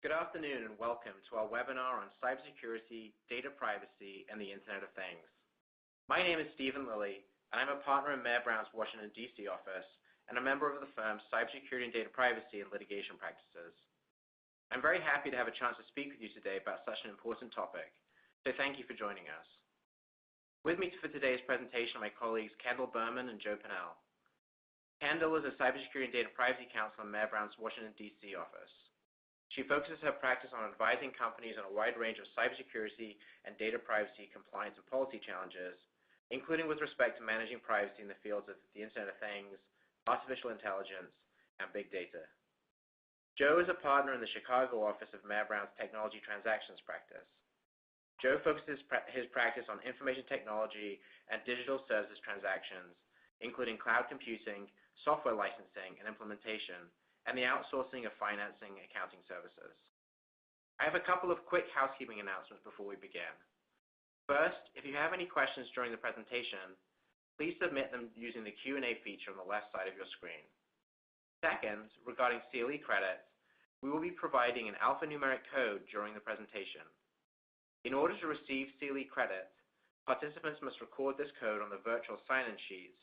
Good afternoon and welcome to our webinar on cybersecurity, data privacy, and the Internet of Things. My name is Lilley, and I'm a partner in Mayor Brown's Washington, D.C. office and a member of the firm's cybersecurity and data privacy and litigation practices. I'm very happy to have a chance to speak with you today about such an important topic, so thank you for joining us. With me for today's presentation are my colleagues Kendall Burman and Joe Pennell. Kendall is a cybersecurity and data privacy counsel in Mayor Brown's Washington, D.C. office. She focuses her practice on advising companies on a wide range of cybersecurity and data privacy, compliance, and policy challenges, including with respect to managing privacy in the fields of the Internet of Things, artificial intelligence, and big data. Joe is a partner in the Chicago office of Mayor Brown's technology transactions practice. Joe focuses his practice on information technology and digital services transactions, including cloud computing, software licensing, and implementation, and the outsourcing of financing and accounting services. I have a couple of quick housekeeping announcements before we begin. First, if you have any questions during the presentation, please submit them using the Q&A feature on the left side of your screen. Second, regarding CLE credits, we will be providing an alphanumeric code during the presentation. In order to receive CLE credits, participants must record this code on the virtual sign-in sheets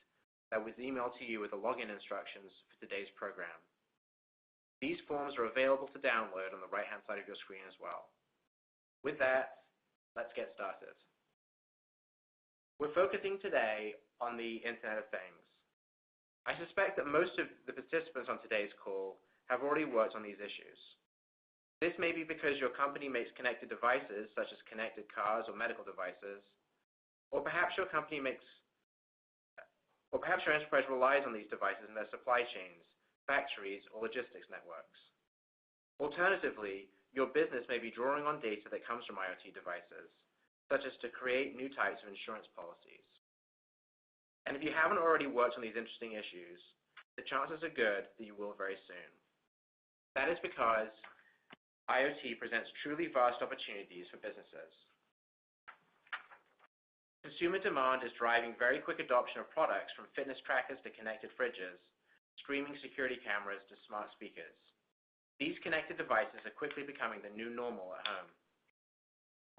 that was emailed to you with the login instructions for today's program. These forms are available to download on the right-hand side of your screen as well. With that, let's get started. We're focusing today on the Internet of Things. I suspect that most of the participants on today's call have already worked on these issues. This may be because your company makes connected devices, such as connected cars or medical devices, or perhaps your enterprise relies on these devices in their supply chains, factories, or logistics networks. Alternatively, your business may be drawing on data that comes from IoT devices, such as to create new types of insurance policies. And if you haven't already worked on these interesting issues, the chances are good that you will very soon. That is because IoT presents truly vast opportunities for businesses. Consumer demand is driving very quick adoption of products from fitness trackers to connected fridges, streaming security cameras to smart speakers. These connected devices are quickly becoming the new normal at home.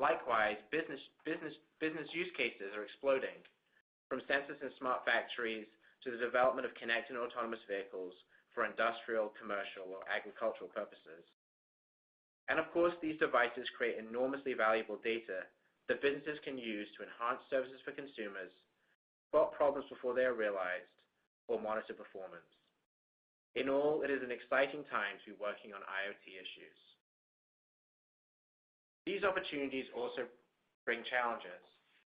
Likewise, business use cases are exploding, from sensors in smart factories to the development of connected and autonomous vehicles for industrial, commercial, or agricultural purposes. And of course, these devices create enormously valuable data that businesses can use to enhance services for consumers, spot problems before they are realized, or monitor performance. In all, it is an exciting time to be working on IoT issues. These opportunities also bring challenges,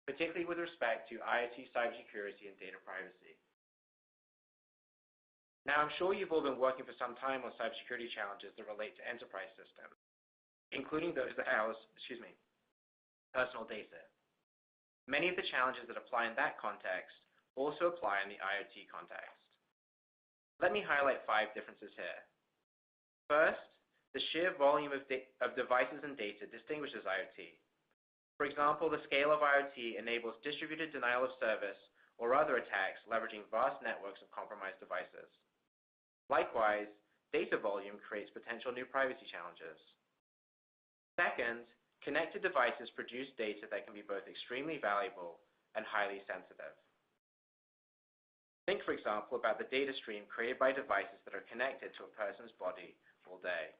particularly with respect to IoT cybersecurity and data privacy. Now, I'm sure you've all been working for some time on cybersecurity challenges that relate to enterprise systems, including those that house, personal data. Many of the challenges that apply in that context also apply in the IoT context. Let me highlight 5 differences here. First, the sheer volume of devices and data distinguishes IoT. For example, the scale of IoT enables distributed denial of service or other attacks leveraging vast networks of compromised devices. Likewise, data volume creates potential new privacy challenges. Second, connected devices produce data that can be both extremely valuable and highly sensitive. Think, for example, about the data stream created by devices that are connected to a person's body all day.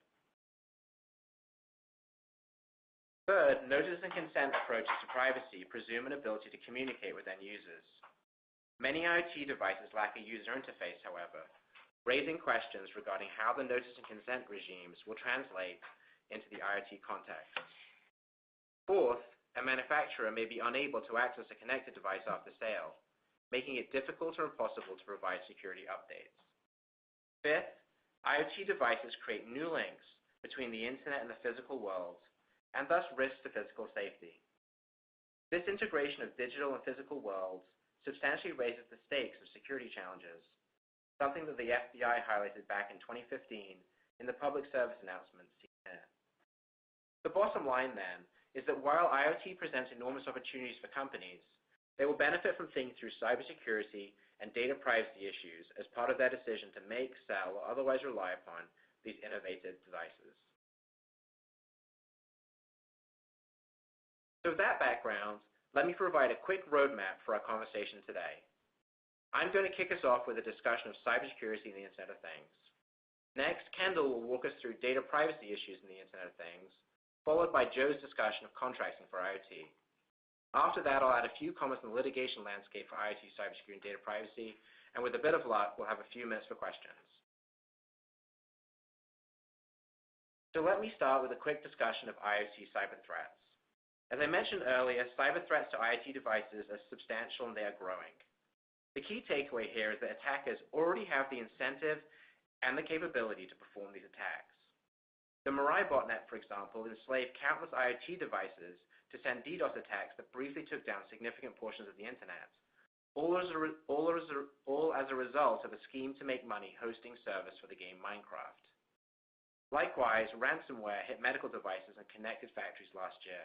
Third, notice and consent approaches to privacy presume an ability to communicate with end users. Many IoT devices lack a user interface, however, raising questions regarding how the notice and consent regimes will translate into the IoT context. Fourth, a manufacturer may be unable to access a connected device after sale, making it difficult or impossible to provide security updates. Fifth, IoT devices create new links between the internet and the physical world, and thus risks to physical safety. This integration of digital and physical worlds substantially raises the stakes of security challenges, something that the FBI highlighted back in 2015 in the public service announcement seen here. The bottom line, then, is that while IoT presents enormous opportunities for companies, they will benefit from thinking through cybersecurity and data privacy issues as part of their decision to make, sell, or otherwise rely upon these innovative devices. So with that background, let me provide a quick roadmap for our conversation today. I'm going to kick us off with a discussion of cybersecurity and the Internet of Things. Next, Kendall will walk us through data privacy issues in the Internet of Things, followed by Joe's discussion of contracting for IoT. After that, I'll add a few comments on the litigation landscape for IoT, cybersecurity, and data privacy, and with a bit of luck, we'll have a few minutes for questions. So let me start with a quick discussion of IoT cyber threats. As I mentioned earlier, cyber threats to IoT devices are substantial and they are growing. The key takeaway here is that attackers already have the incentive and the capability to perform these attacks. The Mirai botnet, for example, enslaved countless IoT devices to send DDoS attacks that briefly took down significant portions of the Internet, all as a result of a scheme to make money hosting servers for the game Minecraft. Likewise, ransomware hit medical devices and connected factories last year,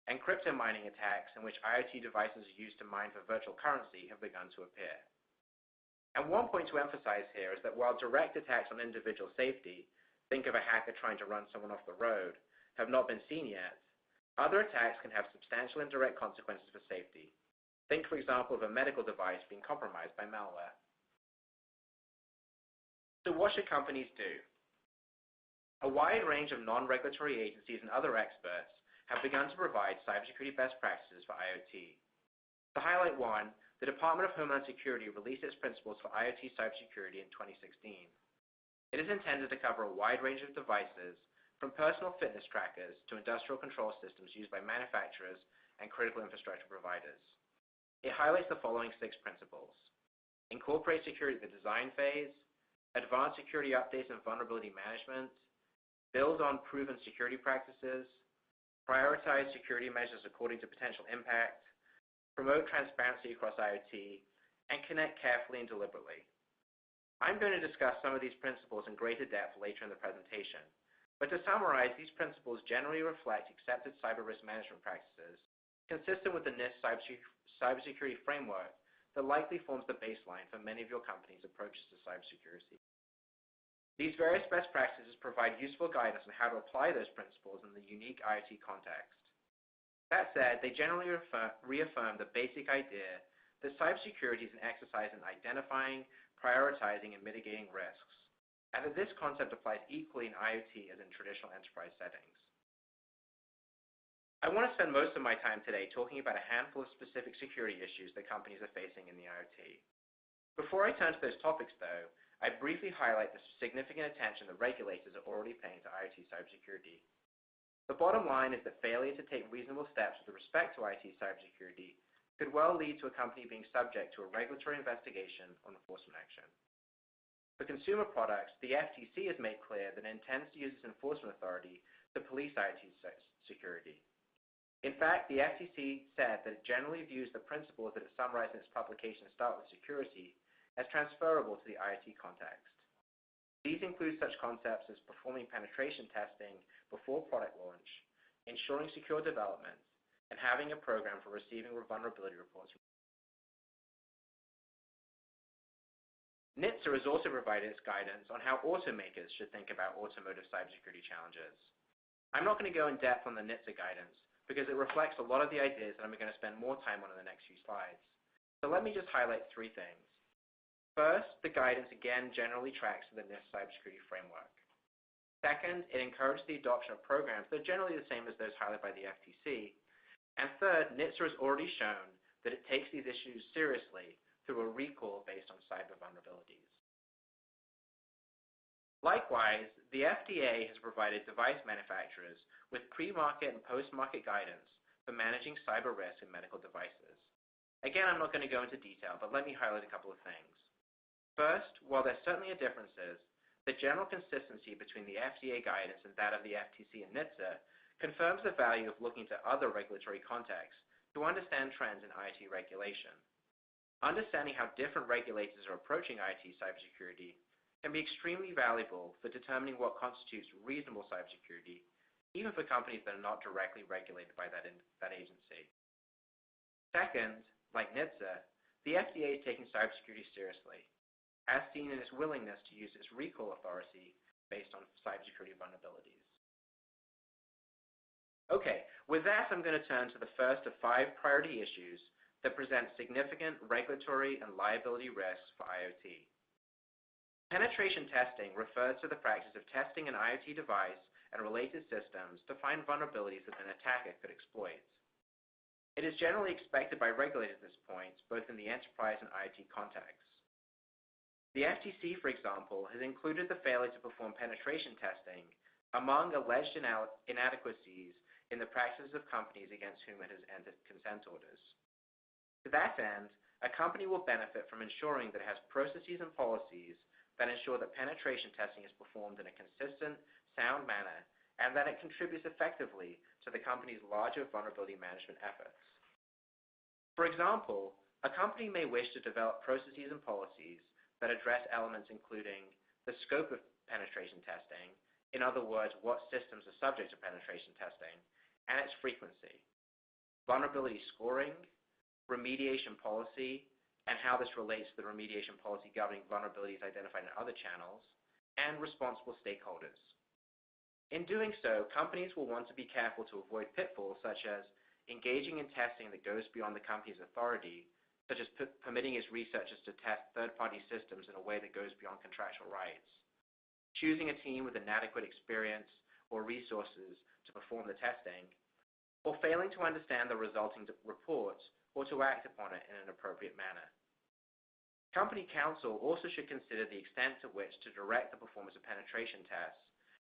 and crypto mining attacks in which IoT devices are used to mine for virtual currency have begun to appear. And one point to emphasize here is that while direct attacks on individual safety, think of a hacker trying to run someone off the road, have not been seen yet, other attacks can have substantial indirect consequences for safety. Think, for example, of a medical device being compromised by malware. So what should companies do? A wide range of non-regulatory agencies and other experts have begun to provide cybersecurity best practices for IoT. To highlight one, the Department of Homeland Security released its principles for IoT cybersecurity in 2016. It is intended to cover a wide range of devices, from personal fitness trackers to industrial control systems used by manufacturers and critical infrastructure providers. It highlights the following 6 principles: incorporate security at the design phase, advance security updates and vulnerability management, build on proven security practices, prioritize security measures according to potential impact, promote transparency across IoT, and connect carefully and deliberately. I'm going to discuss some of these principles in greater depth later in the presentation, but to summarize, these principles generally reflect accepted cyber risk management practices consistent with the NIST cybersecurity framework that likely forms the baseline for many of your company's approaches to cybersecurity. These various best practices provide useful guidance on how to apply those principles in the unique IoT context. That said, they generally reaffirm the basic idea that cybersecurity is an exercise in identifying, prioritizing, and mitigating risks, and that this concept applies equally in IoT as in traditional enterprise settings. I want to spend most of my time today talking about a handful of specific security issues that companies are facing in the IoT. Before I turn to those topics, though, I briefly highlight the significant attention that regulators are already paying to IoT cybersecurity. The bottom line is that failure to take reasonable steps with respect to IoT cybersecurity could well lead to a company being subject to a regulatory investigation or enforcement action. For consumer products, the FTC has made clear that it intends to use its enforcement authority to police IoT security. In fact, the FTC said that it generally views the principles that it summarized in its publication Start with Security as transferable to the IoT context. These include such concepts as performing penetration testing before product launch, ensuring secure development, and having a program for receiving vulnerability reports. NHTSA has also provided its guidance on how automakers should think about automotive cybersecurity challenges. I'm not going to go in depth on the NHTSA guidance because it reflects a lot of the ideas that I'm going to spend more time on in the next few slides. So let me just highlight 3 things. First, the guidance again generally tracks to the NIST cybersecurity framework. Second, it encourages the adoption of programs that are generally the same as those highlighted by the FTC. And third, NHTSA has already shown that it takes these issues seriously through a recall based on cyber vulnerabilities. Likewise, the FDA has provided device manufacturers with pre-market and post-market guidance for managing cyber risk in medical devices. Again, I'm not going to go into detail, but let me highlight a couple of things. First, while there certainly are differences, the general consistency between the FDA guidance and that of the FTC and NHTSA confirms the value of looking to other regulatory contexts to understand trends in IoT regulation. Understanding how different regulators are approaching IoT cybersecurity can be extremely valuable for determining what constitutes reasonable cybersecurity, even for companies that are not directly regulated by that agency. Second, like NHTSA, the FDA is taking cybersecurity seriously, as seen in its willingness to use its recall authority based on cybersecurity vulnerabilities. Okay, With that, I'm going to turn to the first of 5 priority issues that present significant regulatory and liability risks for IoT. Penetration testing refers to the practice of testing an IoT device and related systems to find vulnerabilities that an attacker could exploit. It is generally expected by regulators at this point, both in the enterprise and IoT contexts. The FTC, for example, has included the failure to perform penetration testing among alleged inadequacies in the practices of companies against whom it has entered consent orders. To that end, a company will benefit from ensuring that it has processes and policies that ensure that penetration testing is performed in a consistent, sound manner, and that it contributes effectively to the company's larger vulnerability management efforts. For example, a company may wish to develop processes and policies that address elements including the scope of penetration testing, in other words, what systems are subject to penetration testing, and its frequency, vulnerability scoring, remediation policy, and how this relates to the remediation policy governing vulnerabilities identified in other channels, and responsible stakeholders. In doing so, companies will want to be careful to avoid pitfalls such as engaging in testing that goes beyond the company's authority, such as permitting its researchers to test third-party systems in a way that goes beyond contractual rights, choosing a team with inadequate experience or resources to perform the testing, or failing to understand the resulting report or to act upon it in an appropriate manner. Company counsel also should consider the extent to which to direct the performance of penetration tests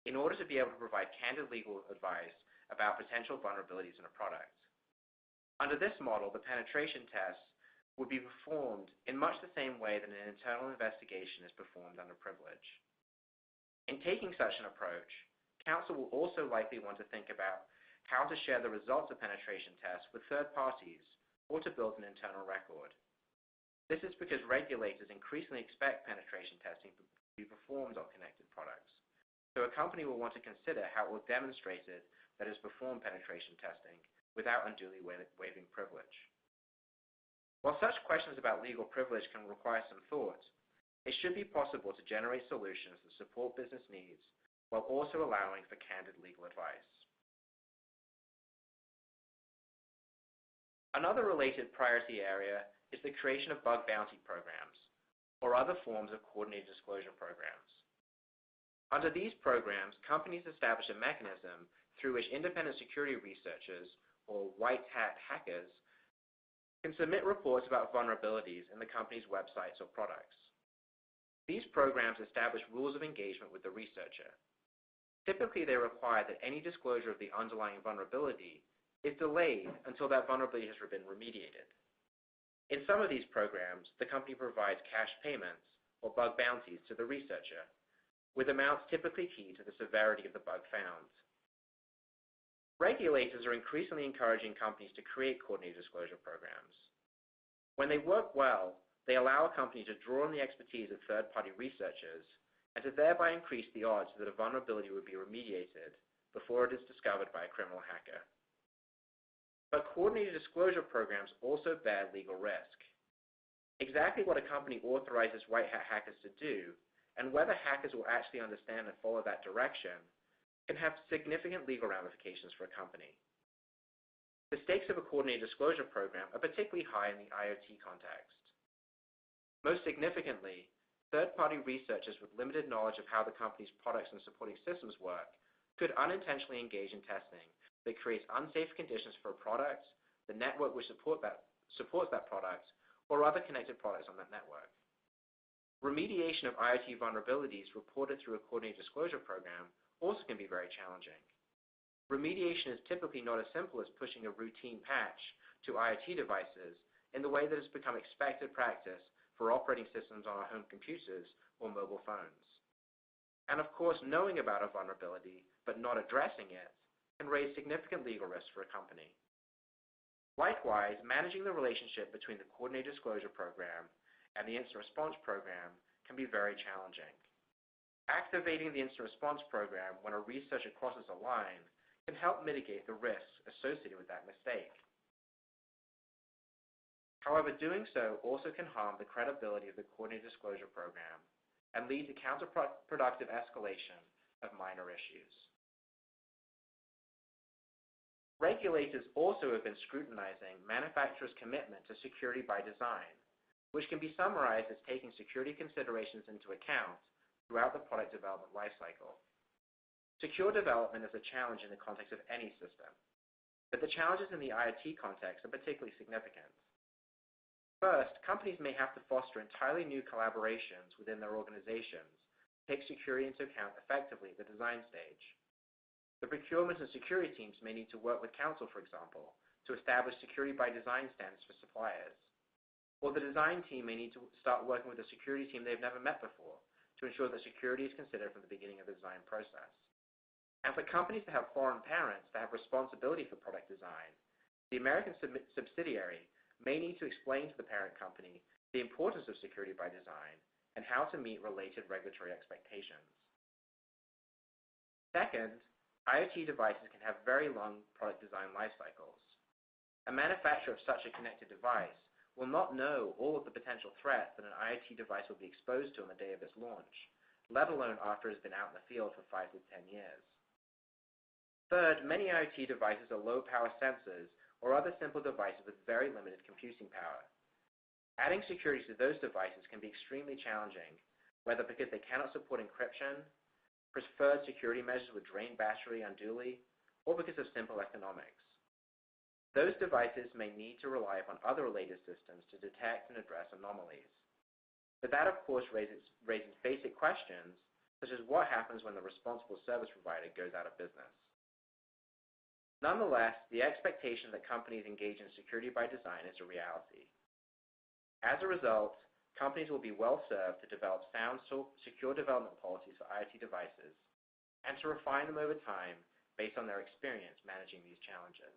in order to be able to provide candid legal advice about potential vulnerabilities in a product. Under this model, the penetration tests would be performed in much the same way that an internal investigation is performed under privilege. In taking such an approach, counsel will also likely want to think about how to share the results of penetration tests with third parties or to build an internal record. This is because regulators increasingly expect penetration testing to be performed on connected products. So a company will want to consider how it will demonstrate it that it has performed penetration testing without unduly waiving privilege. While such questions about legal privilege can require some thought, it should be possible to generate solutions that support business needs while also allowing for candid legal advice. Another related priority area is the creation of bug bounty programs, or other forms of coordinated disclosure programs. Under these programs, companies establish a mechanism through which independent security researchers, or white hat hackers, can submit reports about vulnerabilities in the company's websites or products. These programs establish rules of engagement with the researcher. Typically, they require that any disclosure of the underlying vulnerability is delayed until that vulnerability has been remediated. In some of these programs, the company provides cash payments or bug bounties to the researcher, with amounts typically key to the severity of the bug found. Regulators are increasingly encouraging companies to create coordinated disclosure programs. When they work well, they allow a company to draw on the expertise of third-party researchers and to thereby increase the odds that a vulnerability would be remediated before it is discovered by a criminal hacker. But coordinated disclosure programs also bear legal risk. Exactly what a company authorizes white hat hackers to do, and whether hackers will actually understand and follow that direction, can have significant legal ramifications for a company. The stakes of a coordinated disclosure program are particularly high in the IoT context. Most significantly, third-party researchers with limited knowledge of how the company's products and supporting systems work could unintentionally engage in testing that creates unsafe conditions for a product, the network which supports that product, or other connected products on that network. Remediation of IoT vulnerabilities reported through a coordinated disclosure program also can be very challenging. Remediation is typically not as simple as pushing a routine patch to IoT devices in the way that has become expected practice for operating systems on our home computers or mobile phones. And of course, knowing about a vulnerability but not addressing it can raise significant legal risks for a company. Likewise, managing the relationship between the coordinated disclosure program and the incident response program can be very challenging. Activating the incident response program when a researcher crosses a line can help mitigate the risks associated with that mistake. However, doing so also can harm the credibility of the coordinated disclosure program and lead to counterproductive escalation of minor issues. Regulators also have been scrutinizing manufacturers' commitment to security by design, which can be summarized as taking security considerations into account throughout the product development lifecycle. Secure development is a challenge in the context of any system, but the challenges in the IoT context are particularly significant. First, companies may have to foster entirely new collaborations within their organizations to take security into account effectively at the design stage. The procurement and security teams may need to work with counsel, for example, to establish security by design standards for suppliers. Or the design team may need to start working with a security team they've never met before to ensure that security is considered from the beginning of the design process. And for companies that have foreign parents that have responsibility for product design, the American subsidiary may need to explain to the parent company the importance of security by design and how to meet related regulatory expectations. Second, IoT devices can have very long product design life cycles. A manufacturer of such a connected device will not know all of the potential threats that an IoT device will be exposed to on the day of its launch, let alone after it has been out in the field for 5 to 10 years. Third, many IoT devices are low-power sensors or other simple devices with very limited computing power. Adding security to those devices can be extremely challenging, whether because they cannot support encryption, preferred security measures would drain battery unduly, or because of simple economics. Those devices may need to rely upon other related systems to detect and address anomalies. But that, of course, raises basic questions, such as what happens when the responsible service provider goes out of business. Nonetheless, the expectation that companies engage in security by design is a reality. As a result, companies will be well served to develop sound, secure development policies for IoT devices and to refine them over time based on their experience managing these challenges.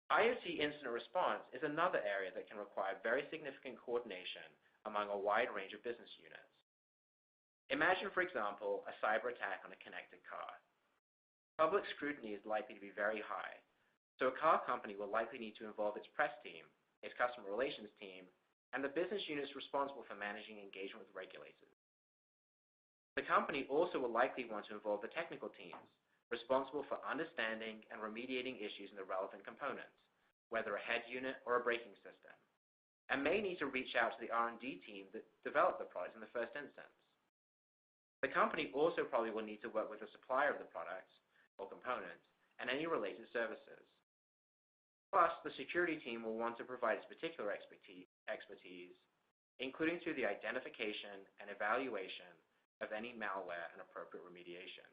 IoT incident response is another area that can require very significant coordination among a wide range of business units. Imagine, for example, a cyber attack on a connected car. Public scrutiny is likely to be very high, so a car company will likely need to involve its press team, its customer relations team, and the business units responsible for managing engagement with regulators. The company also will likely want to involve the technical teams responsible for understanding and remediating issues in the relevant components, whether a head unit or a braking system, and may need to reach out to the R&D team that developed the product in the first instance. The company also probably will need to work with the supplier of the product or component and any related services. Plus, the security team will want to provide its particular expertise, including through the identification and evaluation of any malware and appropriate remediation.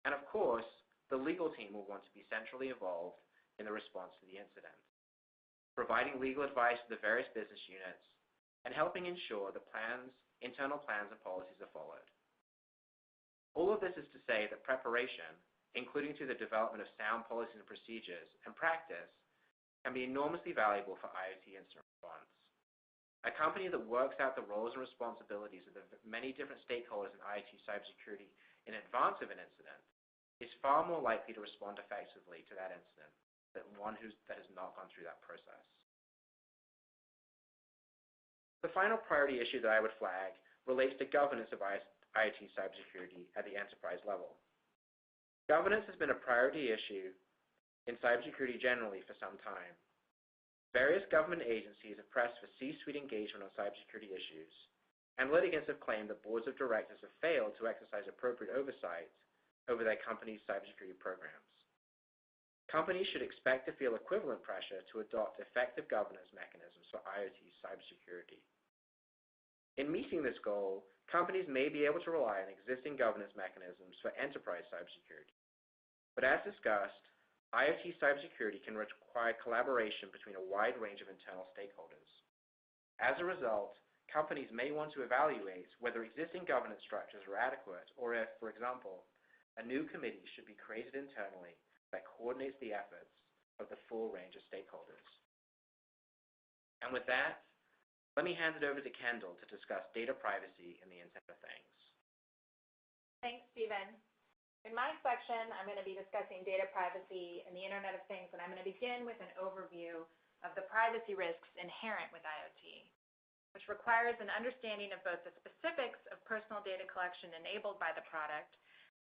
And of course, the legal team will want to be centrally involved in the response to the incident, providing legal advice to the various business units and helping ensure the internal plans and policies are followed. All of this is to say that preparation, including through the development of sound policies and procedures and practice, can be enormously valuable for IoT incident response. A company that works out the roles and responsibilities of the many different stakeholders in IoT cybersecurity in advance of an incident is far more likely to respond effectively to that incident than one that has not gone through that process. The final priority issue that I would flag relates to governance of IoT cybersecurity at the enterprise level. Governance has been a priority issue in cybersecurity generally for some time. Various government agencies have pressed for C-suite engagement on cybersecurity issues, and litigants have claimed that boards of directors have failed to exercise appropriate oversight over their company's cybersecurity programs. Companies should expect to feel equivalent pressure to adopt effective governance mechanisms for IoT cybersecurity. In meeting this goal, companies may be able to rely on existing governance mechanisms for enterprise cybersecurity. But as discussed, IoT cybersecurity can require collaboration between a wide range of internal stakeholders. As a result, companies may want to evaluate whether existing governance structures are adequate or if, for example, a new committee should be created internally that coordinates the efforts of the full range of stakeholders. And with that, let me hand it over to Kendall to discuss data privacy in the Internet of Things. Thanks, Stephen. In my section, I'm going to be discussing data privacy in the Internet of Things, and I'm going to begin with an overview of the privacy risks inherent with IoT, which requires an understanding of both the specifics of personal data collection enabled by the product,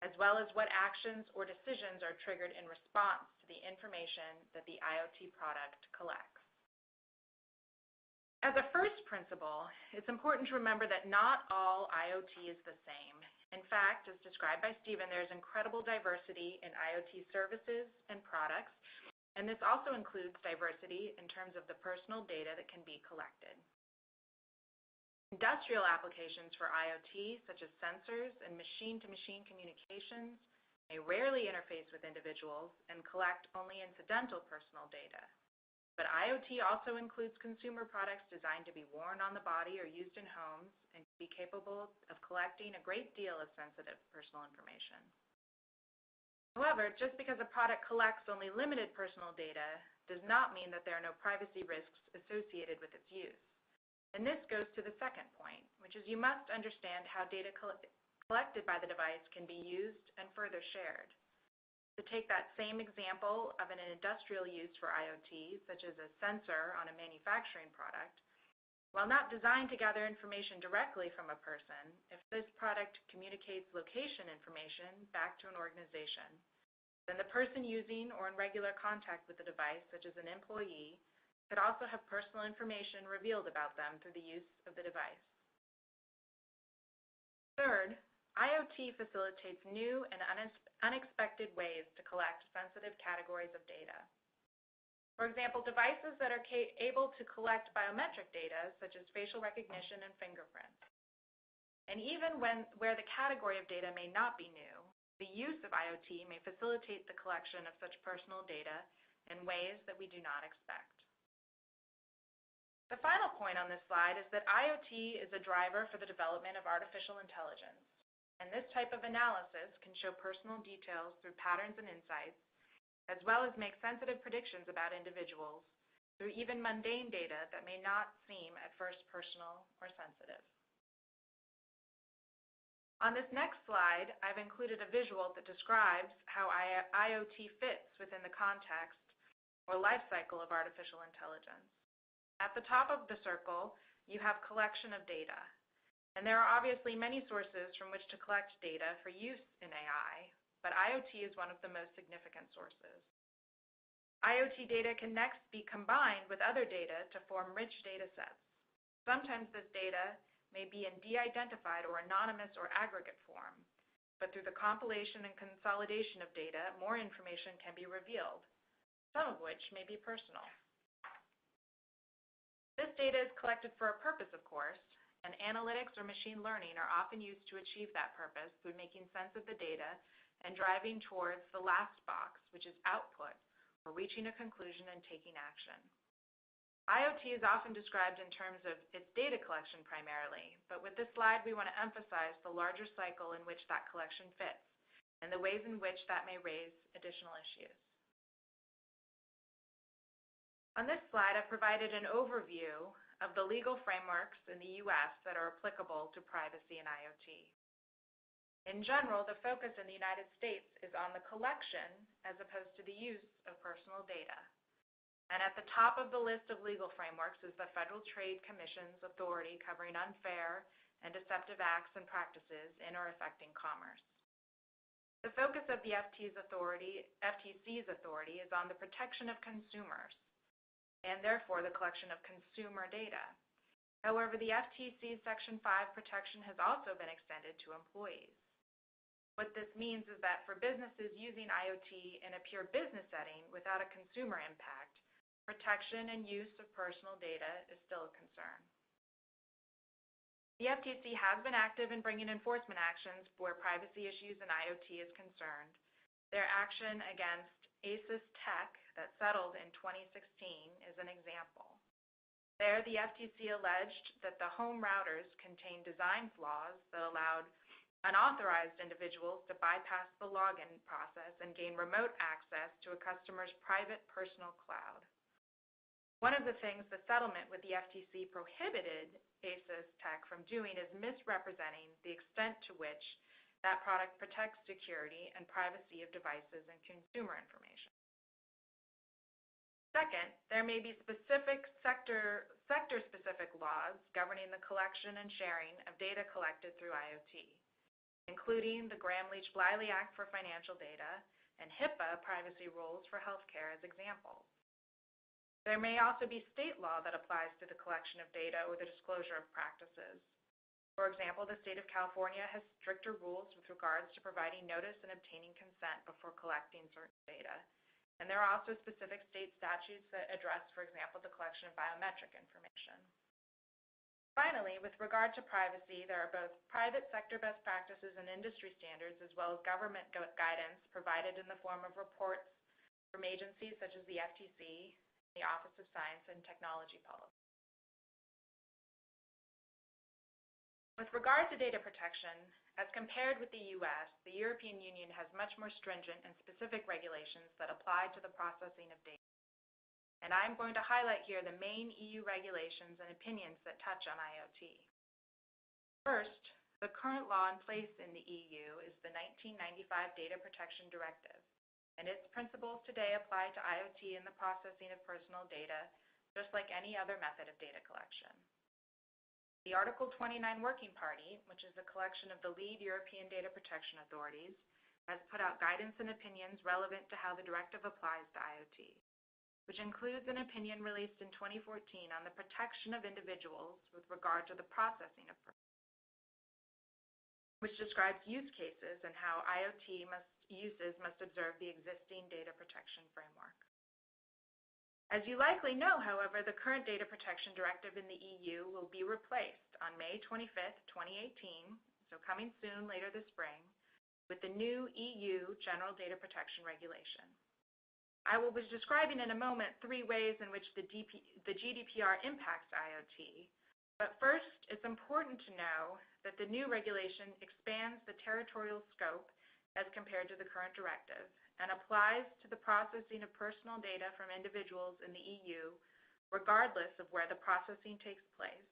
as well as what actions or decisions are triggered in response to the information that the IoT product collects. As a first principle, it's important to remember that not all IoT is the same. In fact, as described by Stephen, there's incredible diversity in IoT services and products, and this also includes diversity in terms of the personal data that can be collected. Industrial applications for IoT, such as sensors and machine-to-machine communications, may rarely interface with individuals and collect only incidental personal data. But IoT also includes consumer products designed to be worn on the body or used in homes and can be capable of collecting a great deal of sensitive personal information. However, just because a product collects only limited personal data does not mean that there are no privacy risks associated with its use. And this goes to the second point, which is you must understand how data collected by the device can be used and further shared. To take that same example of an industrial use for IoT, such as a sensor on a manufacturing product, while not designed to gather information directly from a person, if this product communicates location information back to an organization, then the person using or in regular contact with the device, such as an employee, could also have personal information revealed about them through the use of the device. Third, IoT facilitates new and unexpected ways to collect sensitive categories of data. For example, devices that are able to collect biometric data, such as facial recognition and fingerprints. And even where the category of data may not be new, the use of IoT may facilitate the collection of such personal data in ways that we do not expect. The final point on this slide is that IoT is a driver for the development of artificial intelligence. And this type of analysis can show personal details through patterns and insights, as well as make sensitive predictions about individuals through even mundane data that may not seem at first personal or sensitive. On this next slide, I've included a visual that describes how IoT fits within the context or life cycle of artificial intelligence. At the top of the circle, you have collection of data. And there are obviously many sources from which to collect data for use in AI, but IoT is one of the most significant sources. IoT data can next be combined with other data to form rich data sets. Sometimes this data may be in de-identified or anonymous or aggregate form, but through the compilation and consolidation of data, more information can be revealed, some of which may be personal. This data is collected for a purpose, of course, and analytics or machine learning are often used to achieve that purpose through making sense of the data and driving towards the last box, which is output, or reaching a conclusion and taking action. IoT is often described in terms of its data collection primarily, but with this slide we want to emphasize the larger cycle in which that collection fits and the ways in which that may raise additional issues. On this slide, I've provided an overview of the legal frameworks in the U.S. that are applicable to privacy and IoT. In general, the focus in the United States is on the collection as opposed to the use of personal data. And at the top of the list of legal frameworks is the Federal Trade Commission's authority covering unfair and deceptive acts and practices in or affecting commerce. The focus of the FTC's authority is on the protection of consumers, and therefore the collection of consumer data. However, the FTC's Section 5 protection has also been extended to employees. What this means is that for businesses using IoT in a pure business setting without a consumer impact, protection and use of personal data is still a concern. The FTC has been active in bringing enforcement actions where privacy issues in IoT is concerned. Their action against ASUS Tech that settled in 2016 is an example. There, the FTC alleged that the home routers contained design flaws that allowed unauthorized individuals to bypass the login process and gain remote access to a customer's private personal cloud. One of the things the settlement with the FTC prohibited ASUS Tech from doing is misrepresenting the extent to which that product protects security and privacy of devices and consumer information. Second, there may be specific sector-specific laws governing the collection and sharing of data collected through IoT. including the Gramm-Leach-Bliley Act for financial data and HIPAA privacy rules for healthcare as examples. There may also be state law that applies to the collection of data or the disclosure of practices. For example, the state of California has stricter rules with regards to providing notice and obtaining consent before collecting certain data. And there are also specific state statutes that address, for example, the collection of biometric information. Finally, with regard to privacy, there are both private sector best practices and industry standards, as well as government guidance provided in the form of reports from agencies such as the FTC, the Office of Science and Technology Policy. With regard to data protection, as compared with the U.S., the European Union has much more stringent and specific regulations that apply to the processing of data. And I'm going to highlight here the main EU regulations and opinions that touch on IoT. First, the current law in place in the EU is the 1995 Data Protection Directive, and its principles today apply to IoT and the processing of personal data, just like any other method of data collection. The Article 29 Working Party, which is a collection of the lead European data protection authorities, has put out guidance and opinions relevant to how the directive applies to IoT, which includes an opinion released in 2014 on the protection of individuals with regard to the processing of persons, which describes use cases and how IoT uses must observe the existing data protection framework. As you likely know, however, the current data protection directive in the EU will be replaced on May 25th, 2018, so coming soon later this spring, with the new EU General Data Protection Regulation. I will be describing in a moment 3 ways in which the GDPR impacts IoT, but first it's important to know that the new regulation expands the territorial scope as compared to the current directive, and applies to the processing of personal data from individuals in the EU, regardless of where the processing takes place,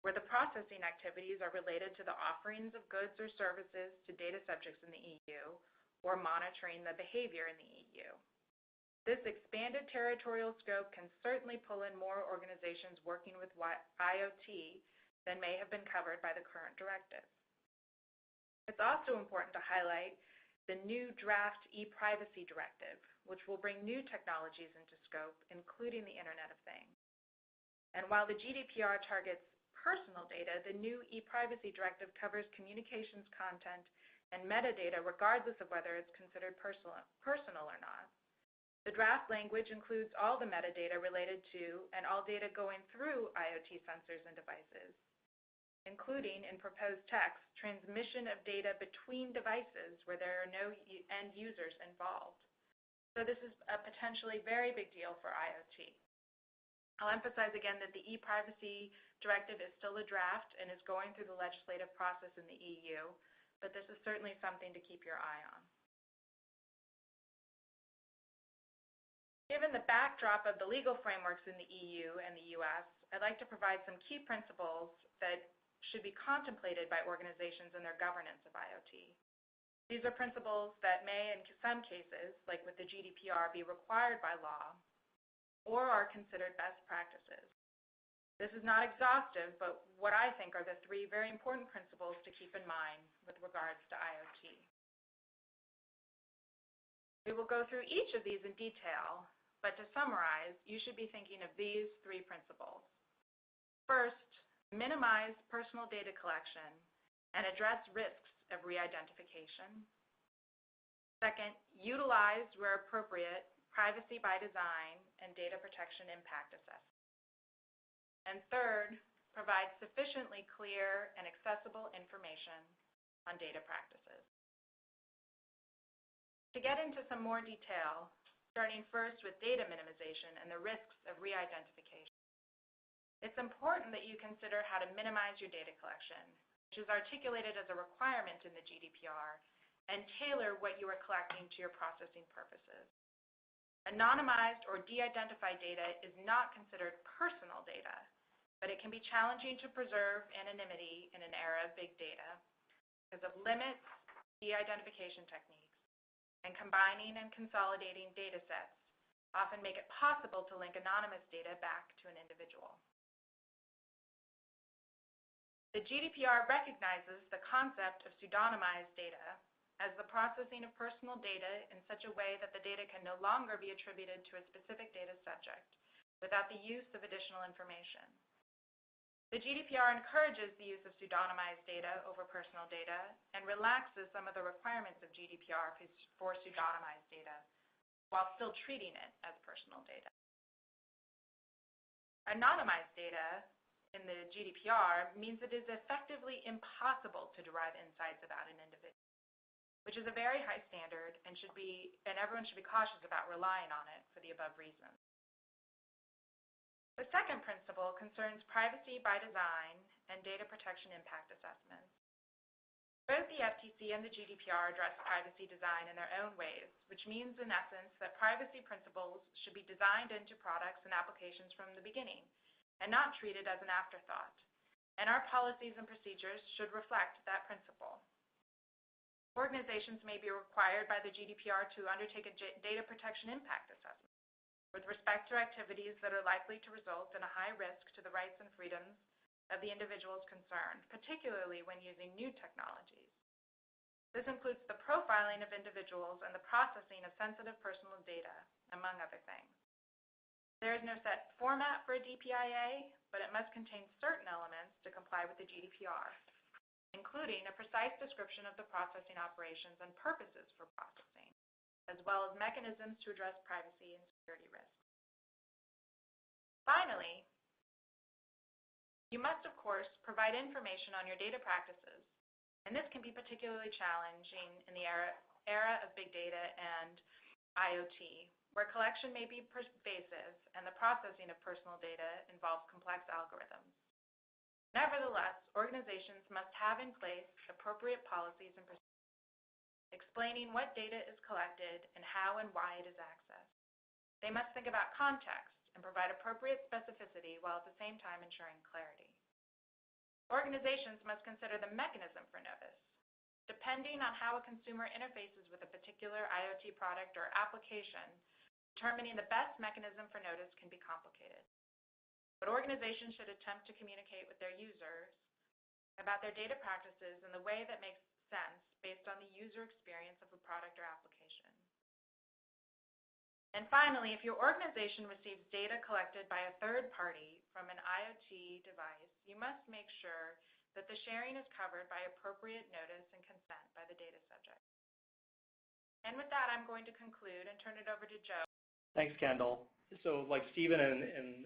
where the processing activities are related to the offerings of goods or services to data subjects in the EU, or monitoring the behavior in the EU. This expanded territorial scope can certainly pull in more organizations working with IoT than may have been covered by the current directive. It's also important to highlight the new draft e-privacy directive, which will bring new technologies into scope, including the Internet of Things. And while the GDPR targets personal data, the new e-privacy directive covers communications content and metadata regardless of whether it's considered personal or not. The draft language includes all the metadata related to and all data going through IoT sensors and devices, including, in proposed text, transmission of data between devices where there are no end users involved. So this is a potentially very big deal for IoT. I'll emphasize again that the e-privacy directive is still a draft and is going through the legislative process in the EU, but this is certainly something to keep your eye on. Given the backdrop of the legal frameworks in the EU and the US, I'd like to provide some key principles that should be contemplated by organizations in their governance of IoT. These are principles that may, in some cases, like with the GDPR, be required by law or are considered best practices. This is not exhaustive, but what I think are the 3 very important principles to keep in mind with regards to IoT. We will go through each of these in detail, but to summarize, you should be thinking of these 3 principles. First, minimize personal data collection and address risks of re-identification. Second, utilize, where appropriate, privacy by design and data protection impact assessment. And third, provide sufficiently clear and accessible information on data practices. To get into some more detail, starting first with data minimization and the risks of re-identification. It's important that you consider how to minimize your data collection, which is articulated as a requirement in the GDPR, and tailor what you are collecting to your processing purposes. Anonymized or de-identified data is not considered personal data, but it can be challenging to preserve anonymity in an era of big data because of limits, de-identification techniques, and combining and consolidating data sets often make it possible to link anonymous data back to an individual. The GDPR recognizes the concept of pseudonymized data as the processing of personal data in such a way that the data can no longer be attributed to a specific data subject without the use of additional information. The GDPR encourages the use of pseudonymized data over personal data and relaxes some of the requirements of GDPR for pseudonymized data while still treating it as personal data. Anonymized data in the GDPR means it is effectively impossible to derive insights about an individual, which is a very high standard and everyone should be cautious about relying on it for the above reasons. The second principle concerns privacy by design and data protection impact assessments. Both the FTC and the GDPR address privacy design in their own ways, which means in essence that privacy principles should be designed into products and applications from the beginning and not treated as an afterthought. And our policies and procedures should reflect that principle. Organizations may be required by the GDPR to undertake a data protection impact assessment with respect to activities that are likely to result in a high risk to the rights and freedoms of the individuals concerned, particularly when using new technologies. This includes the profiling of individuals and the processing of sensitive personal data, among other things. There is no set format for a DPIA, but it must contain certain elements to comply with the GDPR, including a precise description of the processing operations and purposes for processing, as well as mechanisms to address privacy and security risks. Finally, you must, of course, provide information on your data practices, and this can be particularly challenging in the era of big data and IoT, where collection may be pervasive and the processing of personal data involves complex algorithms. Nevertheless, organizations must have in place appropriate policies and procedures explaining what data is collected and how and why it is accessed. They must think about context and provide appropriate specificity while at the same time ensuring clarity. Organizations must consider the mechanism for notice. Depending on how a consumer interfaces with a particular IoT product or application, determining the best mechanism for notice can be complicated. But organizations should attempt to communicate with their users about their data practices in the way that makes sense based on the user experience of a product or application. And finally, if your organization receives data collected by a third party from an IoT device, you must make sure that the sharing is covered by appropriate notice and consent by the data subject. And with that, I'm going to conclude and turn it over to Joe. Thanks, Kendall. So like Stephen and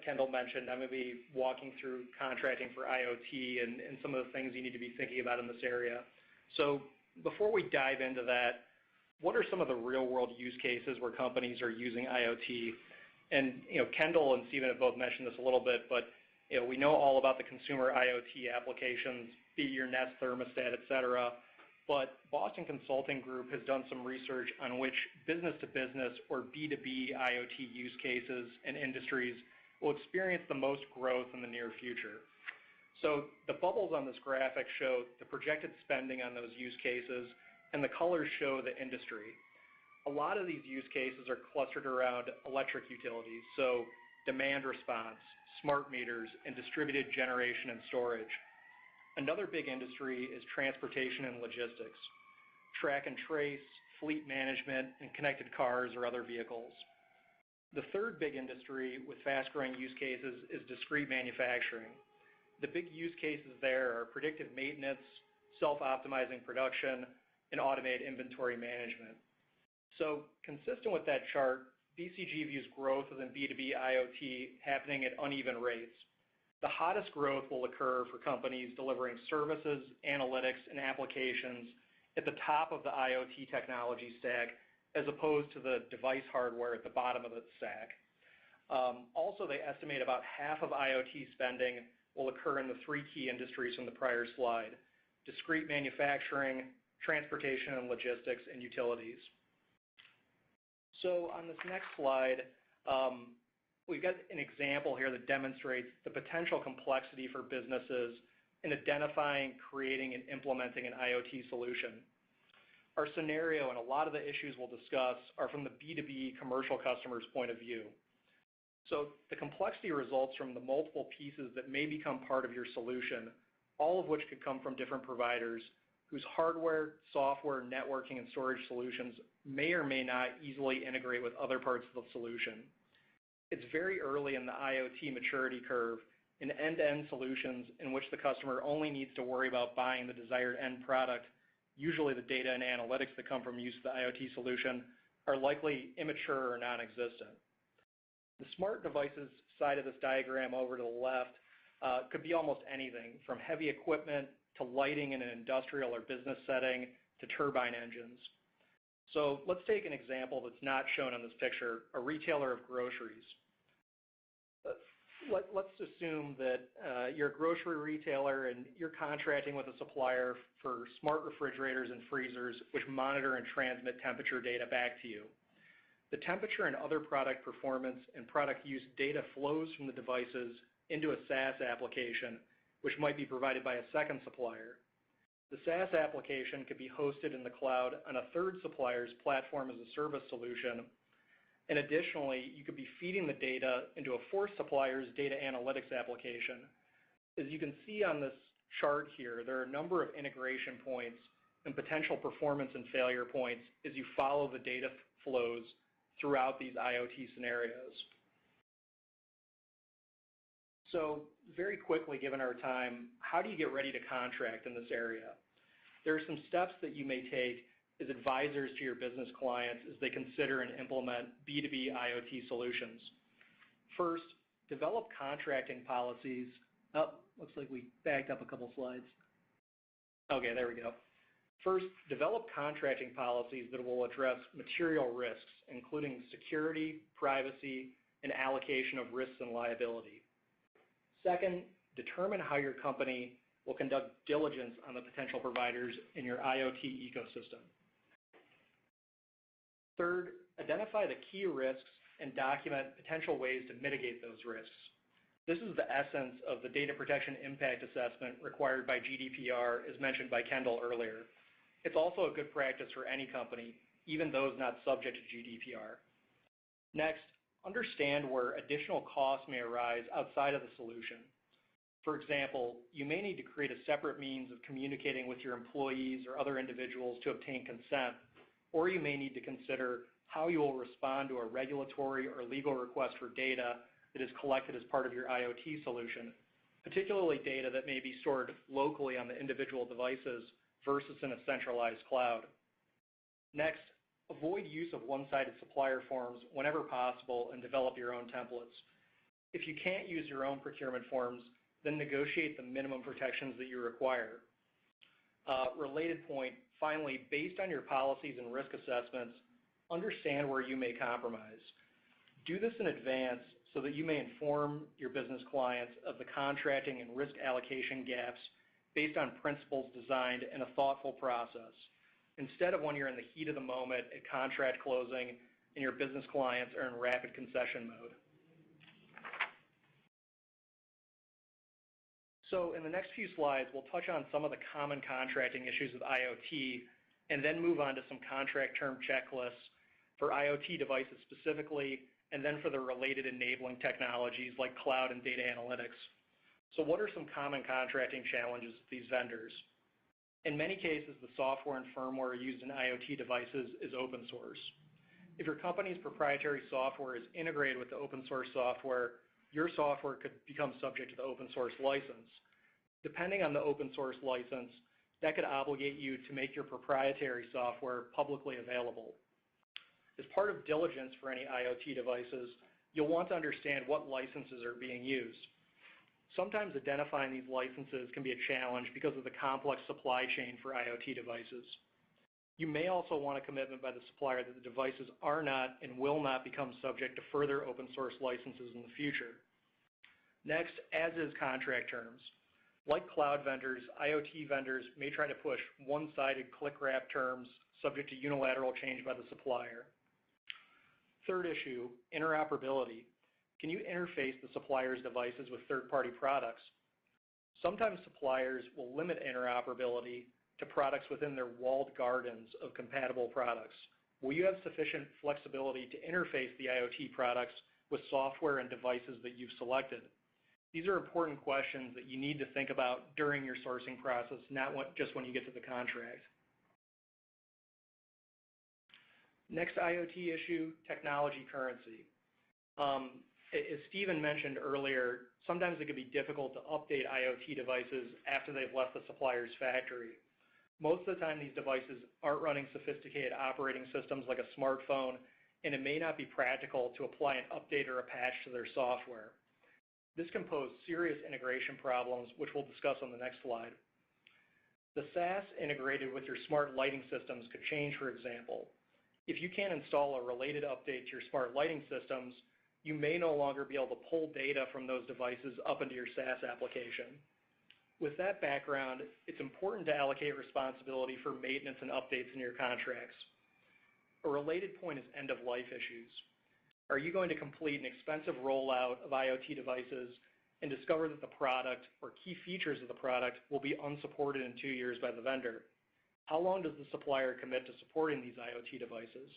Kendall mentioned, I'm going to be walking through contracting for IoT and some of the things you need to be thinking about in this area. So before we dive into that, what are some of the real-world use cases where companies are using IoT? And Kendall and Stephen have both mentioned this a little bit, but we know all about the consumer IoT applications, be it your Nest thermostat, et cetera. But Boston Consulting Group has done some research on which business-to-business or B2B IoT use cases and industries will experience the most growth in the near future. So the bubbles on this graphic show the projected spending on those use cases, and the colors show the industry. A lot of these use cases are clustered around electric utilities, so demand response, smart meters, and distributed generation and storage. Another big industry is transportation and logistics, track and trace, fleet management, and connected cars or other vehicles. The third big industry with fast-growing use cases is discrete manufacturing. The big use cases there are predictive maintenance, self-optimizing production, and automated inventory management. So consistent with that chart, BCG views growth within B2B IoT happening at uneven rates. The hottest growth will occur for companies delivering services, analytics, and applications at the top of the IoT technology stack, as opposed to the device hardware at the bottom of the stack. Also, they estimate about half of IoT spending will occur in the three key industries from the prior slide: discrete manufacturing, transportation and logistics, and utilities. So on this next slide, we've got an example here that demonstrates the potential complexity for businesses in identifying, creating, and implementing an IoT solution. Our scenario and a lot of the issues we'll discuss are from the B2B commercial customer's point of view. So the complexity results from the multiple pieces that may become part of your solution, all of which could come from different providers whose hardware, software, networking, and storage solutions may or may not easily integrate with other parts of the solution. It's very early in the IoT maturity curve in end-to-end solutions in which the customer only needs to worry about buying the desired end product. Usually the data and analytics that come from use of the IoT solution are likely immature or non-existent. The smart devices side of this diagram over to the left could be almost anything from heavy equipment to lighting in an industrial or business setting to turbine engines. So let's take an example that's not shown on this picture, a retailer of groceries. Let's assume that you're a grocery retailer and you're contracting with a supplier for smart refrigerators and freezers which monitor and transmit temperature data back to you. The temperature and other product performance and product use data flows from the devices into a SaaS application which might be provided by a second supplier. The SaaS application could be hosted in the cloud on a third supplier's platform as a service solution. And additionally, you could be feeding the data into a fourth supplier's data analytics application. As you can see on this chart here, there are a number of integration points and potential performance and failure points as you follow the data flows throughout these IoT scenarios. So very quickly, given our time, how do you get ready to contract in this area? There are some steps that you may take as advisors to your business clients as they consider and implement B2B IoT solutions. First, develop contracting policies. Oh, looks like we backed up a couple slides. Okay, there we go. First, develop contracting policies that will address material risks, including security, privacy, and allocation of risks and liability. Second, determine how your company will conduct diligence on the potential providers in your IoT ecosystem. Third, identify the key risks and document potential ways to mitigate those risks. This is the essence of the data protection impact assessment required by GDPR, as mentioned by Kendall earlier. It's also a good practice for any company, even those not subject to GDPR. Next, understand where additional costs may arise outside of the solution. For example, you may need to create a separate means of communicating with your employees or other individuals to obtain consent, or you may need to consider how you will respond to a regulatory or legal request for data that is collected as part of your IoT solution, particularly data that may be stored locally on the individual devices versus in a centralized cloud. Next, avoid use of one-sided supplier forms whenever possible and develop your own templates. If you can't use your own procurement forms, then negotiate the minimum protections that you require. Related point, finally, based on your policies and risk assessments, understand where you may compromise. Do this in advance so that you may inform your business clients of the contracting and risk allocation gaps based on principles designed in a thoughtful process, instead of when you're in the heat of the moment at contract closing and your business clients are in rapid concession mode. So in the next few slides, we'll touch on some of the common contracting issues with IoT and then move on to some contract term checklists for IoT devices specifically, and then for the related enabling technologies like cloud and data analytics. So what are some common contracting challenges with these vendors? In many cases, the software and firmware used in IoT devices is open source. If your company's proprietary software is integrated with the open source software, your software could become subject to the open source license. Depending on the open source license, that could obligate you to make your proprietary software publicly available. As part of diligence for any IoT devices, you'll want to understand what licenses are being used. Sometimes identifying these licenses can be a challenge because of the complex supply chain for IoT devices. You may also want a commitment by the supplier that the devices are not and will not become subject to further open source licenses in the future. Next, as is contract terms. Like cloud vendors, IoT vendors may try to push one-sided click-wrap terms subject to unilateral change by the supplier. Third issue, interoperability. Can you interface the supplier's devices with third-party products? Sometimes suppliers will limit interoperability to products within their walled gardens of compatible products. Will you have sufficient flexibility to interface the IoT products with software and devices that you've selected? These are important questions that you need to think about during your sourcing process, not just when you get to the contract. Next IoT issue, technology currency. As Stephen mentioned earlier, sometimes it can be difficult to update IoT devices after they've left the supplier's factory. Most of the time, these devices aren't running sophisticated operating systems like a smartphone, and it may not be practical to apply an update or a patch to their software. This can pose serious integration problems, which we'll discuss on the next slide. The SAS integrated with your smart lighting systems could change, for example. If you can't install a related update to your smart lighting systems, you may no longer be able to pull data from those devices up into your SaaS application. With that background, it's important to allocate responsibility for maintenance and updates in your contracts. A related point is end-of-life issues. Are you going to complete an expensive rollout of IoT devices and discover that the product or key features of the product will be unsupported in 2 years by the vendor? How long does the supplier commit to supporting these IoT devices?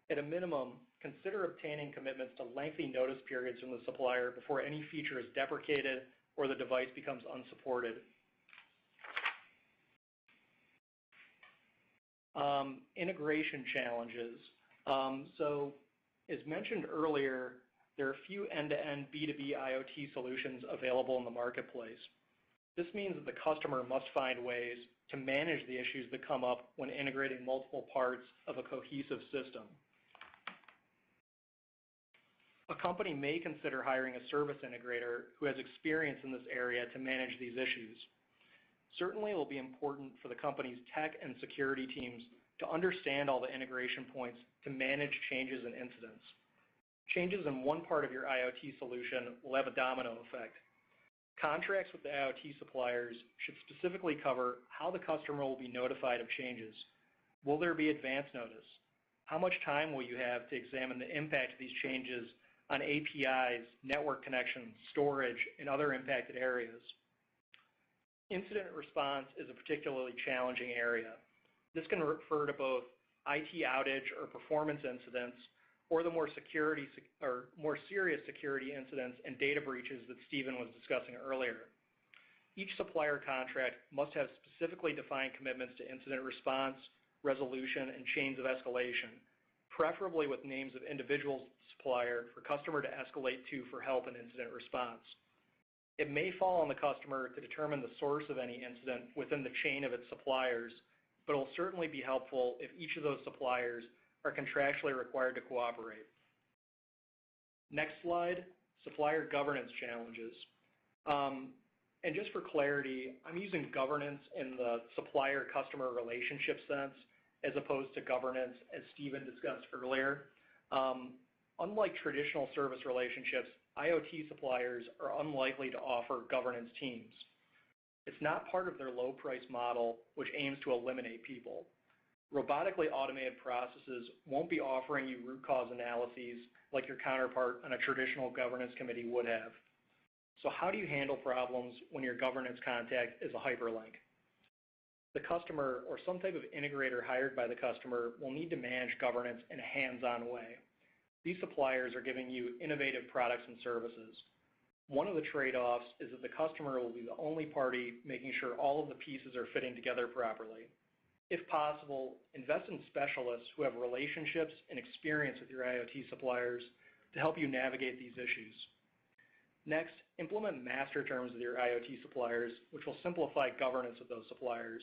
At a minimum, consider obtaining commitments to lengthy notice periods from the supplier before any feature is deprecated or the device becomes unsupported. Integration challenges. So, as mentioned earlier, there are a few end-to-end B2B IoT solutions available in the marketplace. This means that the customer must find ways to manage the issues that come up when integrating multiple parts of a cohesive system. A company may consider hiring a service integrator who has experience in this area to manage these issues. Certainly, it will be important for the company's tech and security teams to understand all the integration points to manage changes and incidents. Changes in one part of your IoT solution will have a domino effect. Contracts with the IoT suppliers should specifically cover how the customer will be notified of changes. Will there be advance notice? How much time will you have to examine the impact of these changes on APIs, network connections, storage, and other impacted areas? Incident response is a particularly challenging area. This can refer to both IT outage or performance incidents, or the more serious security incidents and data breaches that Stephen was discussing earlier. Each supplier contract must have specifically defined commitments to incident response, resolution, and chains of escalation, preferably with names of individual supplier for customer to escalate to for help in incident response. It may fall on the customer to determine the source of any incident within the chain of its suppliers, but it will certainly be helpful if each of those suppliers are contractually required to cooperate. Next slide, supplier governance challenges. And just for clarity, I'm using governance in the supplier-customer relationship sense as opposed to governance as Stephen discussed earlier. Unlike traditional service relationships, IoT suppliers are unlikely to offer governance teams. It's not part of their low price model, which aims to eliminate people. Robotically automated processes won't be offering you root cause analyses like your counterpart on a traditional governance committee would have. So how do you handle problems when your governance contact is a hyperlink? The customer or some type of integrator hired by the customer will need to manage governance in a hands-on way. These suppliers are giving you innovative products and services. One of the trade-offs is that the customer will be the only party making sure all of the pieces are fitting together properly. If possible, invest in specialists who have relationships and experience with your IoT suppliers to help you navigate these issues. Next, implement master terms with your IoT suppliers, which will simplify governance with those suppliers.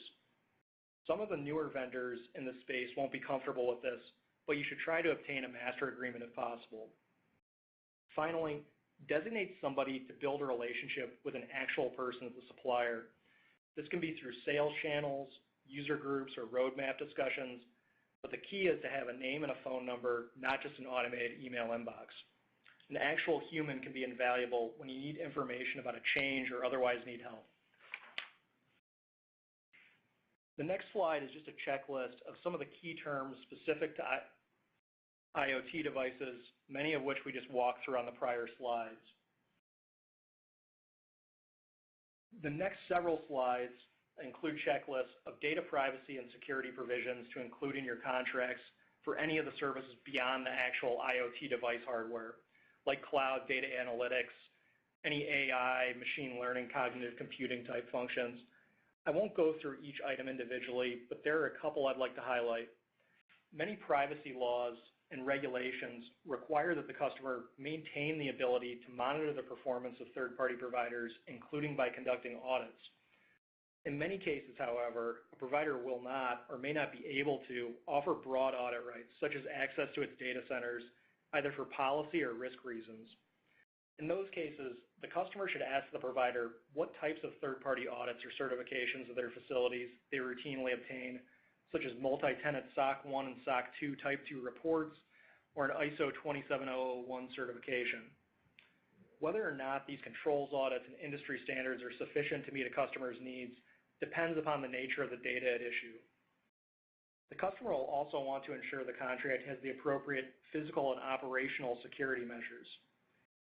Some of the newer vendors in this space won't be comfortable with this, but you should try to obtain a master agreement if possible. Finally, designate somebody to build a relationship with an actual person as a supplier. This can be through sales channels, user groups, or roadmap discussions, but the key is to have a name and a phone number, not just an automated email inbox. An actual human can be invaluable when you need information about a change or otherwise need help. The next slide is just a checklist of some of the key terms specific to IoT devices, many of which we just walked through on the prior slides. The next several slides include checklists of data privacy and security provisions to include in your contracts for any of the services beyond the actual IoT device hardware, like cloud data analytics, any AI, machine learning, cognitive computing type functions. I won't go through each item individually, but there are a couple I'd like to highlight. Many privacy laws and regulations require that the customer maintain the ability to monitor the performance of third-party providers, including by conducting audits. In many cases, however, a provider will not or may not be able to offer broad audit rights, such as access to its data centers, either for policy or risk reasons. In those cases, the customer should ask the provider what types of third-party audits or certifications of their facilities they routinely obtain, such as multi-tenant SOC 1 and SOC 2 Type 2 reports, or an ISO 27001 certification. Whether or not these controls audits and industry standards are sufficient to meet a customer's needs depends upon the nature of the data at issue. The customer will also want to ensure the contract has the appropriate physical and operational security measures.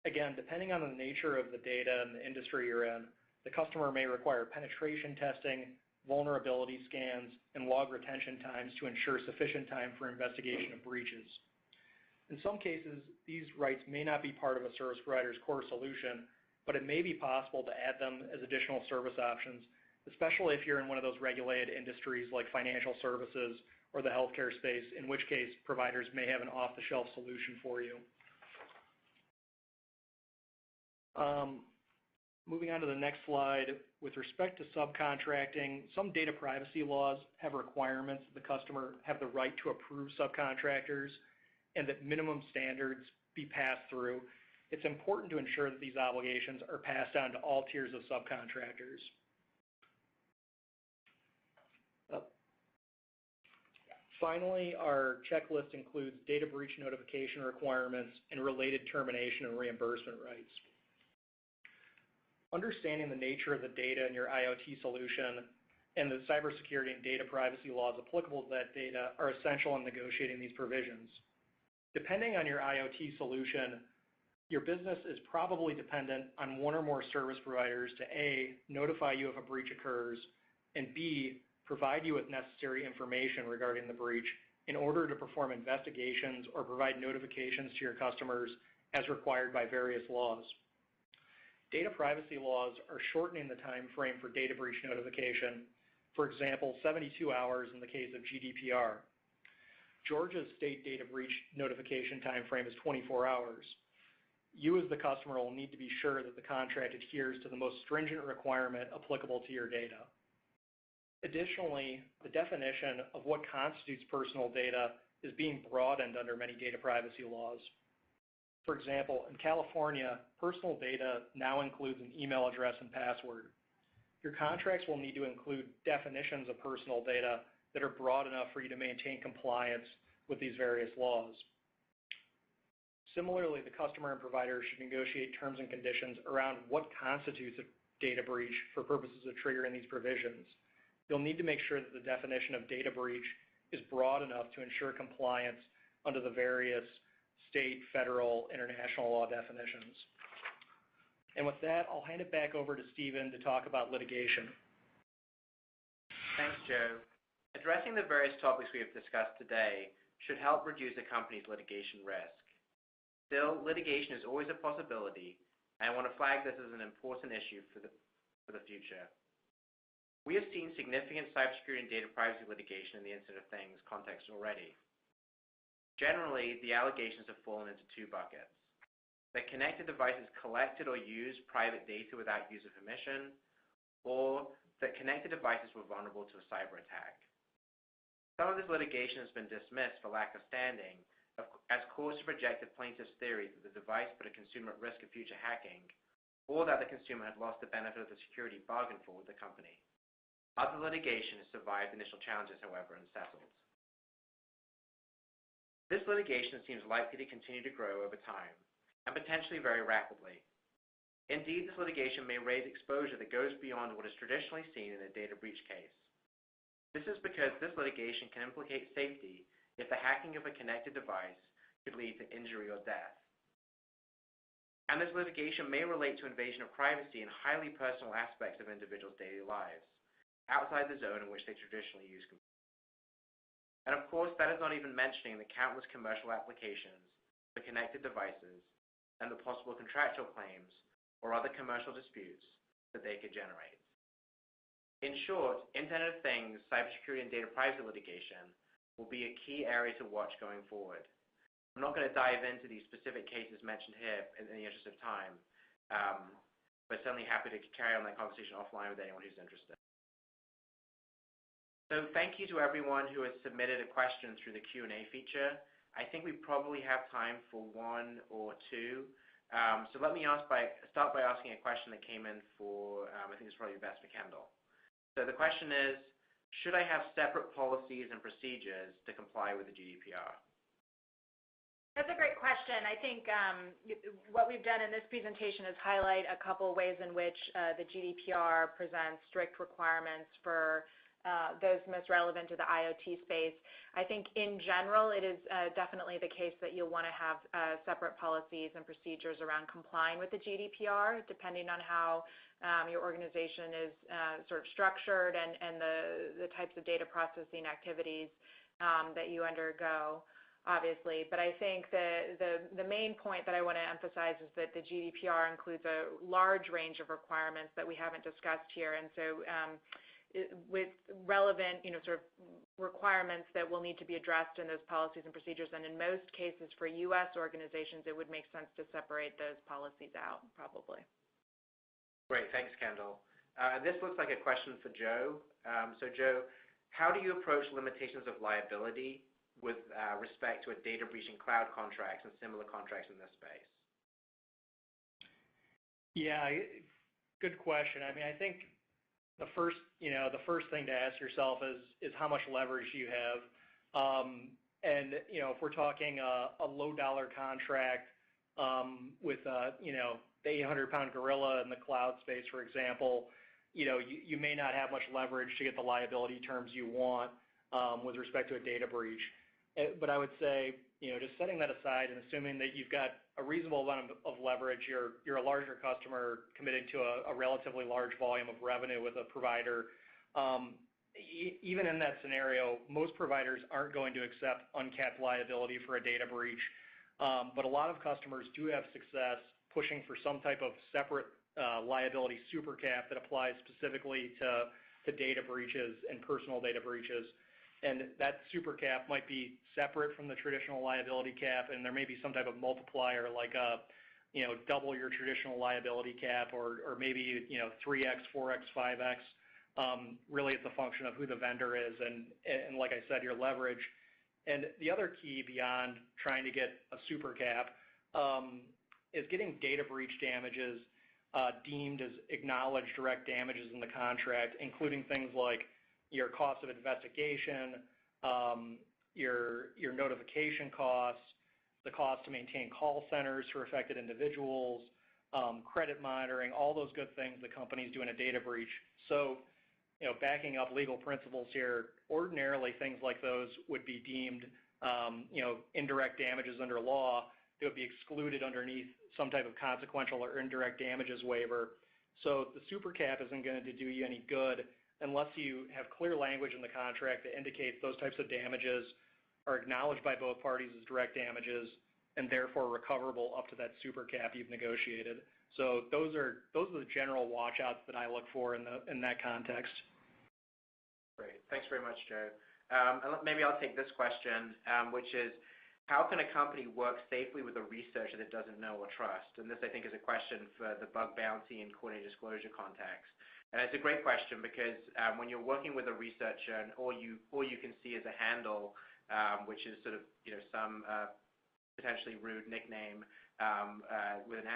Again, depending on the nature of the data and the industry you're in, the customer may require penetration testing, vulnerability scans, and log retention times to ensure sufficient time for investigation of breaches. In some cases, these rights may not be part of a service provider's core solution, but it may be possible to add them as additional service options, especially if you're in one of those regulated industries like financial services or the healthcare space, in which case providers may have an off-the-shelf solution for you. Moving on to the next slide, with respect to subcontracting, some data privacy laws have requirements that the customer have the right to approve subcontractors and that minimum standards be passed through. It's important to ensure that these obligations are passed on to all tiers of subcontractors. Finally, our checklist includes data breach notification requirements and related termination and reimbursement rights. Understanding the nature of the data in your IoT solution and the cybersecurity and data privacy laws applicable to that data are essential in negotiating these provisions. Depending on your IoT solution, your business is probably dependent on one or more service providers to A, notify you if a breach occurs, and B, provide you with necessary information regarding the breach in order to perform investigations or provide notifications to your customers as required by various laws. Data privacy laws are shortening the time frame for data breach notification, for example, 72 hours in the case of GDPR. Georgia's state data breach notification time frame is 24 hours. You as the customer will need to be sure that the contract adheres to the most stringent requirement applicable to your data. Additionally, the definition of what constitutes personal data is being broadened under many data privacy laws. For example, in California, personal data now includes an email address and password. Your contracts will need to include definitions of personal data that are broad enough for you to maintain compliance with these various laws. Similarly, the customer and provider should negotiate terms and conditions around what constitutes a data breach for purposes of triggering these provisions. You'll need to make sure that the definition of data breach is broad enough to ensure compliance under the various state, federal, international law definitions. And with that, I'll hand it back over to Stephen to talk about litigation. Thanks, Joe. Addressing the various topics we have discussed today should help reduce a company's litigation risk. Still, litigation is always a possibility, and I want to flag this as an important issue for the future. We have seen significant cybersecurity and data privacy litigation in the Internet of Things context already. Generally, the allegations have fallen into two buckets: that connected devices collected or used private data without user permission, or that connected devices were vulnerable to a cyber attack. Some of this litigation has been dismissed for lack of standing, as courts have rejected plaintiffs' theories that the device put a consumer at risk of future hacking, or that the consumer had lost the benefit of the security bargained for with the company. Other litigation has survived initial challenges, however, and settled. This litigation seems likely to continue to grow over time, and potentially very rapidly. Indeed, this litigation may raise exposure that goes beyond what is traditionally seen in a data breach case. This is because this litigation can implicate safety if the hacking of a connected device could lead to injury or death. And this litigation may relate to invasion of privacy in highly personal aspects of individuals' daily lives, outside the zone in which they traditionally use computers. And of course, that is not even mentioning the countless commercial applications for connected devices and the possible contractual claims or other commercial disputes that they could generate. In short, Internet of Things, cybersecurity, and data privacy litigation will be a key area to watch going forward. I'm not going to dive into these specific cases mentioned here in the interest of time, but certainly happy to carry on that conversation offline with anyone who's interested. So thank you to everyone who has submitted a question through the Q&A feature. I think we probably have time for one or two. So let me start by asking a question that came in for, I think it's probably best for Kendall. So the question is, should I have separate policies and procedures to comply with the GDPR? That's a great question. I think what we've done in this presentation is highlight a couple ways in which the GDPR presents strict requirements for those most relevant to the IoT space. I think in general it is definitely the case that you'll want to have separate policies and procedures around complying with the GDPR, depending on how your organization is sort of structured and the types of data processing activities that you undergo, obviously. But I think the main point that I want to emphasize is that the GDPR includes a large range of requirements that we haven't discussed here, and so with relevant, sort of requirements that will need to be addressed in those policies and procedures. And in most cases for U.S. organizations, it would make sense to separate those policies out, probably. Great, thanks, Kendall. This looks like a question for Joe. So Joe, how do you approach limitations of liability with respect to a data breach in cloud contracts and similar contracts in this space? Yeah, good question. I mean, I think the first thing to ask yourself is how much leverage you have. And if we're talking a low dollar contract with the 800-pound gorilla in the cloud space, for example, you may not have much leverage to get the liability terms you want with respect to a data breach. But I would say, just setting that aside and assuming that you've got a reasonable amount of leverage, you're a larger customer committing to a relatively large volume of revenue with a provider, even in that scenario, most providers aren't going to accept uncapped liability for a data breach. But a lot of customers do have success pushing for some type of separate liability super cap that applies specifically to data breaches and personal data breaches. And that super cap might be separate from the traditional liability cap, and there may be some type of multiplier like double your traditional liability cap, or maybe 3x, 4x, 5x. Really, it's a function of who the vendor is, and like I said, your leverage. And the other key beyond trying to get a super cap is getting data breach damages deemed as acknowledged direct damages in the contract, including things like your cost of investigation, your notification costs, the cost to maintain call centers for affected individuals, credit monitoring, all those good things that companies do in a data breach. So, backing up legal principles here, ordinarily things like those would be deemed, indirect damages under law. They would be excluded underneath some type of consequential or indirect damages waiver. So the super cap isn't going to do you any good unless you have clear language in the contract that indicates those types of damages are acknowledged by both parties as direct damages and therefore recoverable up to that super cap you've negotiated. So those are the general watch-outs that I look for in that context. Great. Thanks very much, Joe. And maybe I'll take this question, which is, how can a company work safely with a researcher that doesn't know or trust? And this, I think, is a question for the bug bounty and coordinated disclosure context. And it's a great question because when you're working with a researcher and all you can see is a handle, which is sort of some potentially rude nickname with an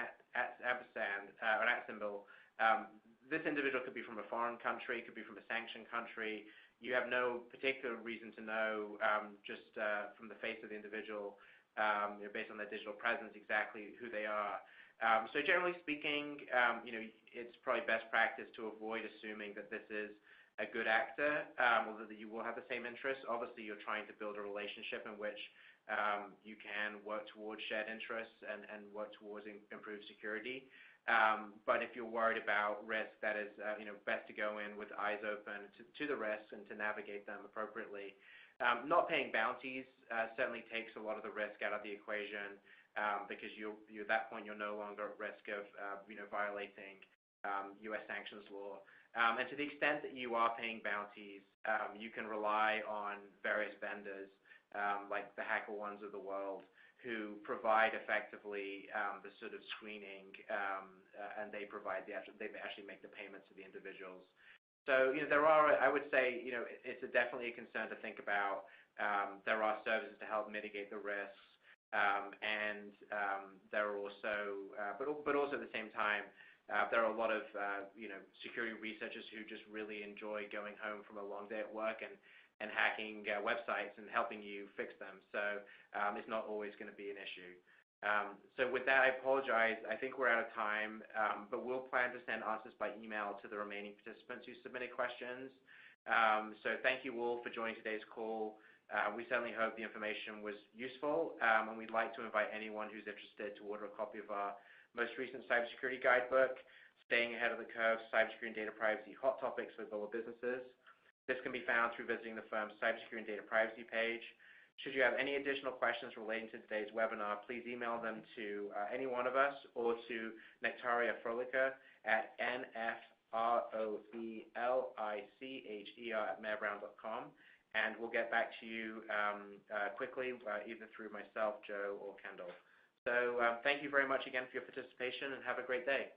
ampersand or an at symbol, this individual could be from a foreign country, could be from a sanctioned country. You have no particular reason to know just from the face of the individual, based on their digital presence, exactly who they are. So generally speaking, it's probably best practice to avoid assuming that this is a good actor, or that you will have the same interests. Obviously, you're trying to build a relationship in which you can work towards shared interests and work towards improved security. But if you're worried about risk, that is best to go in with eyes open to the risks and to navigate them appropriately. Not paying bounties certainly takes a lot of the risk out of the equation. because at that point you're no longer at risk of violating U.S. sanctions law. And to the extent that you are paying bounties, you can rely on various vendors like the HackerOnes of the world who provide effectively the sort of screening, and they actually make the payments to the individuals. So there are, I would say, it's definitely a concern to think about. There are services to help mitigate the risks, and there are also, but also at the same time, there are a lot of security researchers who just really enjoy going home from a long day at work and hacking websites and helping you fix them. So it's not always going to be an issue. So with that, I apologize. I think we're out of time, but we'll plan to send answers by email to the remaining participants who submitted questions. So thank you all for joining today's call. We certainly hope the information was useful, and we'd like to invite anyone who's interested to order a copy of our most recent cybersecurity guidebook, Staying Ahead of the Curve, Cybersecurity and Data Privacy Hot Topics for Global Businesses. This can be found through visiting the firm's Cybersecurity and Data Privacy page. Should you have any additional questions relating to today's webinar, please email them to any one of us or to Nectaria Frolicher at nfroelicher@mayorbrown.com, and we'll get back to you quickly, either through myself, Joe, or Kendall. So thank you very much again for your participation, and have a great day.